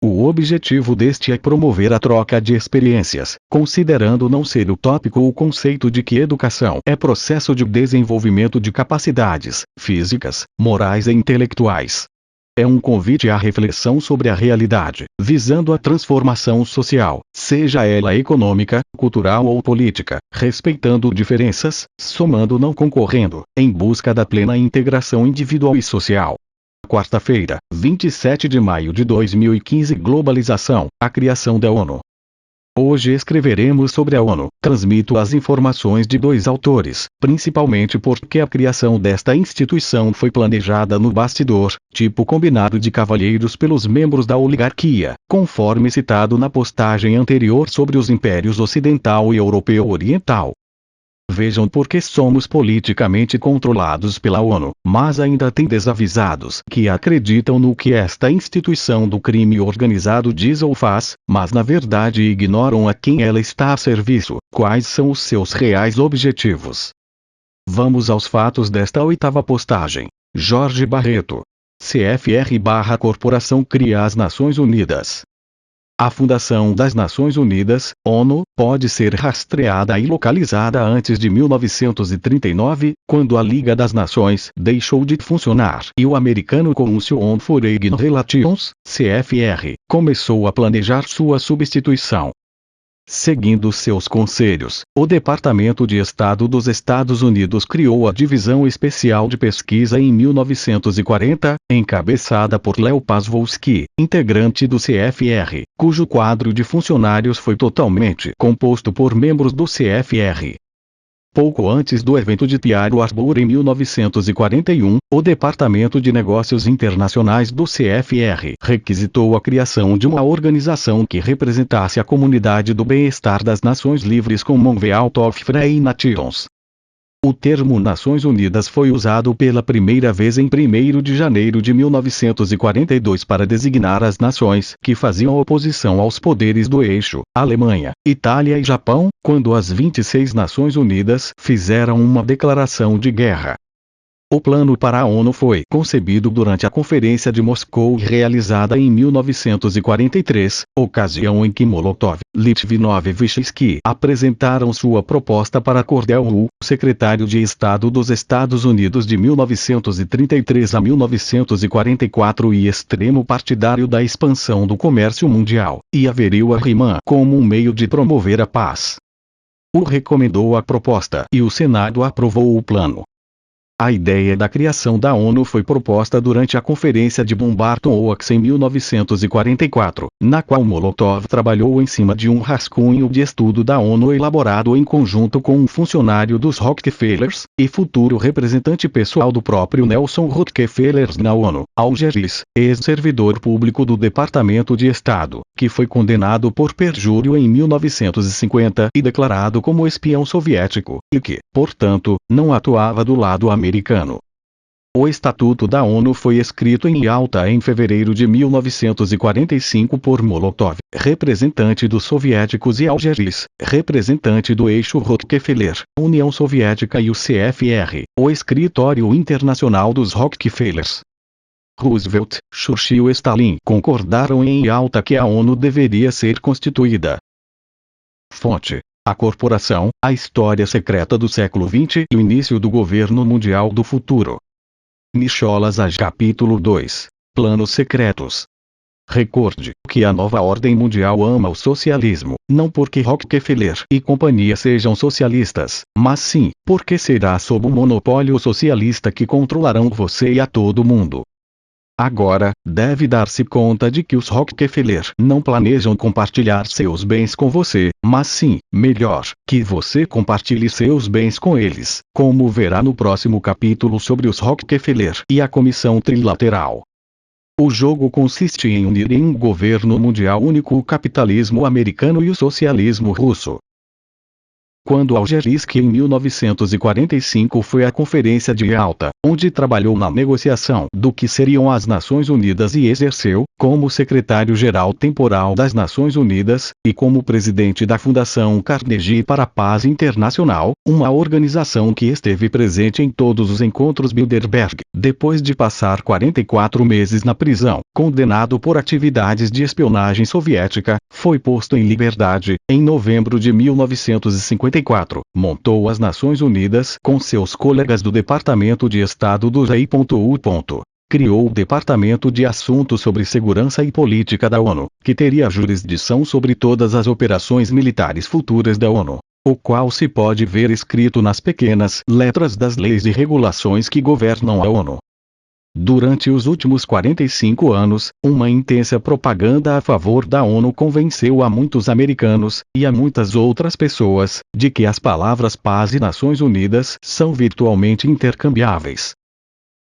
O objetivo deste é promover a troca de experiências, considerando não ser utópico o conceito de que educação é processo de desenvolvimento de capacidades físicas, morais e intelectuais. É um convite à reflexão sobre a realidade, visando a transformação social, seja ela econômica, cultural ou política, respeitando diferenças, somando não concorrendo, em busca da plena integração individual e social. Quarta-feira, 27 de maio de 2015. Globalização, a criação da ONU. Hoje escreveremos sobre a ONU. Transmito as informações de dois autores, principalmente porque a criação desta instituição foi planejada no bastidor, tipo combinado de cavalheiros pelos membros da oligarquia, conforme citado na postagem anterior sobre os impérios ocidental e europeu oriental. Vejam por que somos politicamente controlados pela ONU, mas ainda tem desavisados que acreditam no que esta instituição do crime organizado diz ou faz, mas na verdade ignoram a quem ela está a serviço, quais são os seus reais objetivos. Vamos aos fatos desta oitava postagem. Jorge Barreto. CFR/Corporação cria as Nações Unidas. A fundação das Nações Unidas, ONU, pode ser rastreada e localizada antes de 1939, quando a Liga das Nações deixou de funcionar e o americano Council on Foreign Relations, CFR, começou a planejar sua substituição. Seguindo seus conselhos, o Departamento de Estado dos Estados Unidos criou a Divisão Especial de Pesquisa em 1940, encabeçada por Leo Pazwowski, integrante do CFR, cujo quadro de funcionários foi totalmente composto por membros do CFR. Pouco antes do evento de Pearl Harbor em 1941, o Departamento de Negócios Internacionais do CFR requisitou a criação de uma organização que representasse a comunidade do bem-estar das Nações Livres Commonwealth of Free Nations. O termo Nações Unidas foi usado pela primeira vez em 1º de janeiro de 1942 para designar as nações que faziam oposição aos poderes do eixo, Alemanha, Itália e Japão, quando as 26 Nações Unidas fizeram uma declaração de guerra. O plano para a ONU foi concebido durante a Conferência de Moscou realizada em 1943, ocasião em que Molotov, Litvinov e Vyshensky apresentaram sua proposta para Cordell Hull, secretário de Estado dos Estados Unidos de 1933 a 1944 e extremo partidário da expansão do comércio mundial, e Averil Harriman como um meio de promover a paz. O recomendou a proposta e o Senado aprovou o plano. A ideia da criação da ONU foi proposta durante a Conferência de Bombarton Oaks em 1944, na qual Molotov trabalhou em cima de um rascunho de estudo da ONU elaborado em conjunto com um funcionário dos Rockefellers, e futuro representante pessoal do próprio Nelson Rockefeller na ONU, Alger Hiss, ex-servidor público do Departamento de Estado, que foi condenado por perjúrio em 1950 e declarado como espião soviético, e que, portanto, não atuava do lado americano. O Estatuto da ONU foi escrito em Yalta em fevereiro de 1945 por Molotov, representante dos soviéticos, e Alger Hiss, representante do eixo Rockefeller, União Soviética, e o CFR, o Escritório Internacional dos Rockefellers. Roosevelt, Churchill e Stalin concordaram em Yalta que a ONU deveria ser constituída. Fonte: A Corporação, a História Secreta do Século XX e o Início do Governo Mundial do Futuro. Nicholas Age. Capítulo 2. Planos Secretos. Recorde que a nova ordem mundial ama o socialismo, não porque Rockefeller e companhia sejam socialistas, mas sim, porque será sob o monopólio socialista que controlarão você e a todo mundo. Agora, deve dar-se conta de que os Rockefeller não planejam compartilhar seus bens com você, mas sim, melhor, que você compartilhe seus bens com eles, como verá no próximo capítulo sobre os Rockefeller e a Comissão Trilateral. O jogo consiste em unir em um governo mundial único o capitalismo americano e o socialismo russo. quando Algeriski em 1945 foi à Conferência de Yalta, onde trabalhou na negociação do que seriam as Nações Unidas e exerceu, como secretário-geral temporal das Nações Unidas, e como presidente da Fundação Carnegie para a Paz Internacional, uma organização que esteve presente em todos os encontros Bilderberg. Depois de passar 44 meses na prisão, condenado por atividades de espionagem soviética, foi posto em liberdade. Em novembro de 1954, montou as Nações Unidas com seus colegas do Departamento de Estado do GI.U. Criou o Departamento de Assuntos sobre Segurança e Política da ONU, que teria jurisdição sobre todas as operações militares futuras da ONU, o qual se pode ver escrito nas pequenas letras das leis e regulações que governam a ONU. Durante os últimos 45 anos, uma intensa propaganda a favor da ONU convenceu a muitos americanos, e a muitas outras pessoas, de que as palavras paz e Nações Unidas são virtualmente intercambiáveis.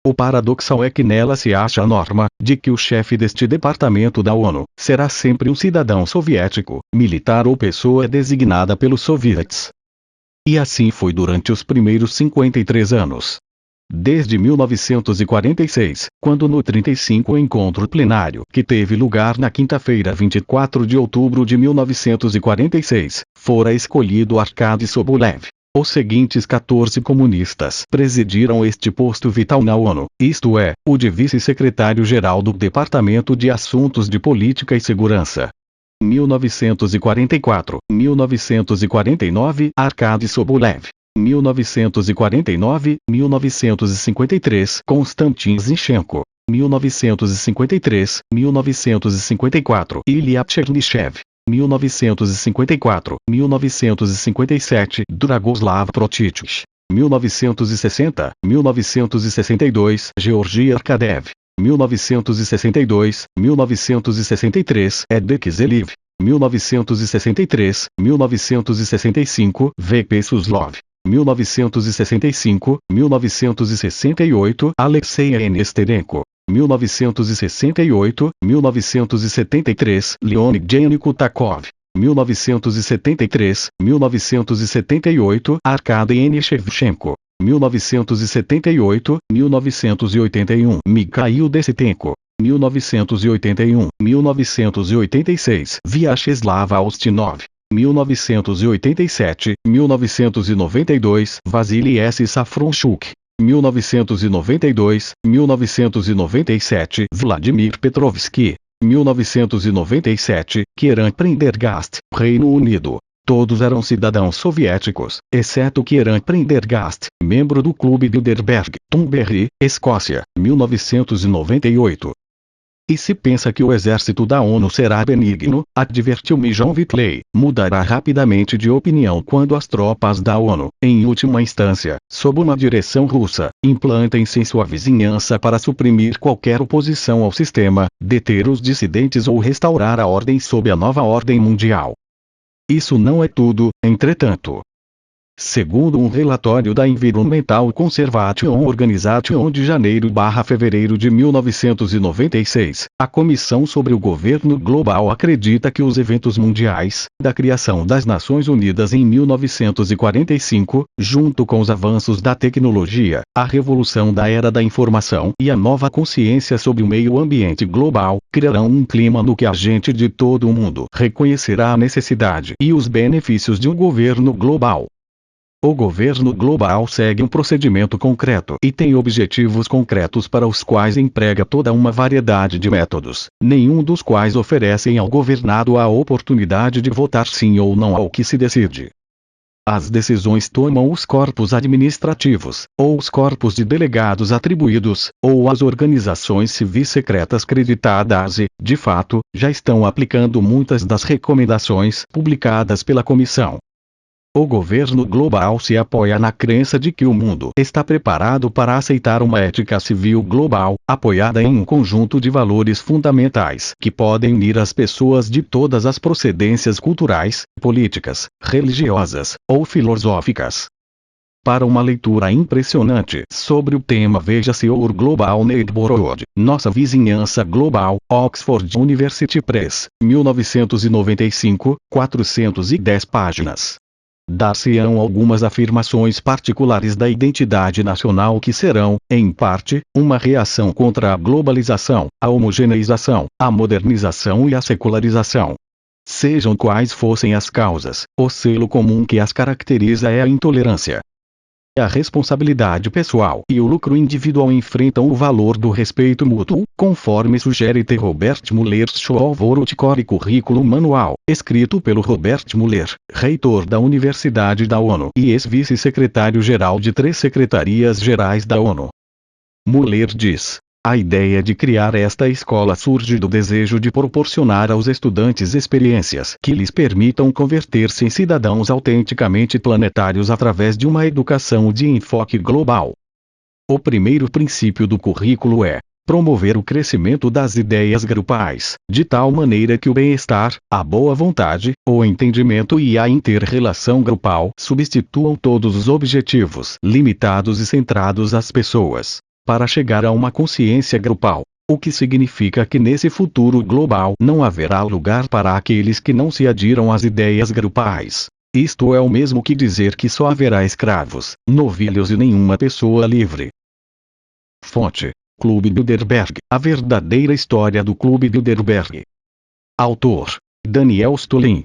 O paradoxal é que nela se acha a norma, de que o chefe deste departamento da ONU, será sempre um cidadão soviético, militar ou pessoa designada pelos soviets. E assim foi durante os primeiros 53 anos. Desde 1946, quando no 35º encontro plenário, que teve lugar na quinta-feira 24 de outubro de 1946, fora escolhido Arkady Sobolev. Os seguintes 14 comunistas presidiram este posto vital na ONU, isto é, o de vice-secretário-geral do Departamento de Assuntos de Política e Segurança. 1944, 1949, Arkady Sobolev. 1949, 1953, Konstantin Zinchenko. 1953, 1954, Ilya Chernyshchev. 1954, 1957, Dragoslav Protitich. 1960, 1962, Georgi Arkadev. 1962, 1963, Edek Zeliv. 1963, 1965, V.P. Suslov. 1965, 1968, Alexei Nesterenko. 1968, 1973, Leonid Kutakov. 1973, 1978, Arkady Shevchenko. 1978, 1981, Mikhail Desitenko. 1981, 1986, Vyacheslav Austinov. 1987, 1992, Vasily S. Safronchuk. 1992, 1997, Vladimir Petrovsky. 1997, Kieran Prendergast, Reino Unido. Todos eram cidadãos soviéticos, exceto Kieran Prendergast, membro do Clube Bilderberg, Thornbury, Escócia, 1998. E se pensa que o exército da ONU será benigno, advertiu-me John Whitley, mudará rapidamente de opinião quando as tropas da ONU, em última instância, sob uma direção russa, implantem-se em sua vizinhança para suprimir qualquer oposição ao sistema, deter os dissidentes ou restaurar a ordem sob a nova ordem mundial. Isso não é tudo, entretanto. Segundo um relatório da Environmental Conservation Organization de janeiro/fevereiro de 1996, a Comissão sobre o Governo Global acredita que os eventos mundiais, da criação das Nações Unidas em 1945, junto com os avanços da tecnologia, a revolução da era da informação e a nova consciência sobre o meio ambiente global, criarão um clima no que a gente de todo o mundo reconhecerá a necessidade e os benefícios de um governo global. O governo global segue um procedimento concreto e tem objetivos concretos para os quais emprega toda uma variedade de métodos, nenhum dos quais oferecem ao governado a oportunidade de votar sim ou não ao que se decide. As decisões tomam os corpos administrativos, ou os corpos de delegados atribuídos, ou as organizações civis secretas creditadas e, de fato, já estão aplicando muitas das recomendações publicadas pela Comissão. O governo global se apoia na crença de que o mundo está preparado para aceitar uma ética civil global, apoiada em um conjunto de valores fundamentais que podem unir as pessoas de todas as procedências culturais, políticas, religiosas ou filosóficas. Para uma leitura impressionante sobre o tema, veja-se Our Global Neighborhood, Nossa Vizinhança Global, Oxford University Press, 1995, 410 páginas. Dar-se-ão algumas afirmações particulares da identidade nacional que serão, em parte, uma reação contra a globalização, a homogeneização, a modernização e a secularização. Sejam quais fossem as causas, o selo comum que as caracteriza é a intolerância. A responsabilidade pessoal e o lucro individual enfrentam o valor do respeito mútuo, conforme sugere T. Robert Muller Schwalvorotcore Currículo Manual, escrito pelo Robert Muller, reitor da Universidade da ONU e ex-vice-secretário-geral de 3 secretarias gerais da ONU. Muller diz: a ideia de criar esta escola surge do desejo de proporcionar aos estudantes experiências que lhes permitam converter-se em cidadãos autenticamente planetários através de uma educação de enfoque global. O primeiro princípio do currículo é promover o crescimento das ideias grupais, de tal maneira que o bem-estar, a boa vontade, o entendimento e a inter-relação grupal substituam todos os objetivos limitados e centrados às pessoas, para chegar a uma consciência grupal, o que significa que nesse futuro global não haverá lugar para aqueles que não se adiram às ideias grupais. Isto é o mesmo que dizer que só haverá escravos, novilhos e nenhuma pessoa livre. Fonte: Clube Bilderberg, a verdadeira história do Clube Bilderberg. Autor: Daniel Stolin.